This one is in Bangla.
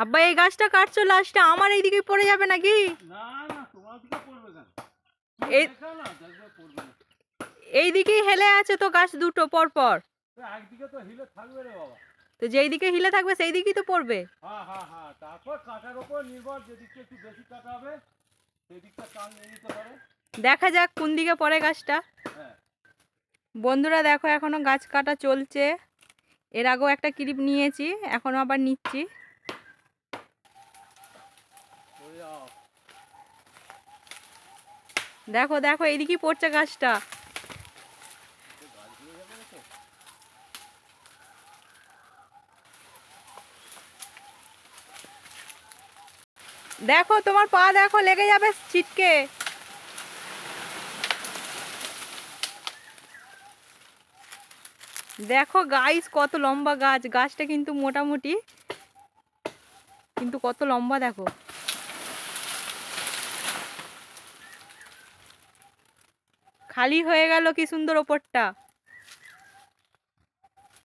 আব্বা এই গাছটা কাটছো লাস্টে আমার এইদিকে পড়ে যাবে নাকি? না না তোমার দিকে পড়বে কেন? এই না দেখবে পড়বে না। এইদিকেই হেলে আছে তো গাছ দুটো পর পর। তো একদিকে তো হিলে থাকবে রে বাবা। তো যেই দিকে হিলে থাকবে সেই দিকেই তো পড়বে। হ্যাঁ হ্যাঁ হ্যাঁ, তারপর কাটার উপর নির্ভর, যেদিকটা একটু বেশি কাটা হবে সেই দিকটা টান নিয়ে নিতে পারে। দেখা যাক কোন দিকে পড়ে গাছটা। হ্যাঁ বন্ধুরা দেখো এখনো গাছ কাটা চলছে। এর আগেও একটা ক্লিপ নিয়েছি, এখনো আবার নিচ্ছি। ওই যাও। দেখো দেখো এইদিকেই পড়ছে গাছটা। গাছগুলো যাবে না তো? দেখো তোমার পা দেখো লেগে যাবে ছিটকে। দেখো গাইস কত লম্বা গাছ, গাছটা কিন্তু মোটামুটি, কিন্তু কত লম্বা দেখো। খালি হয়ে গেল কি সুন্দর ওপরটা।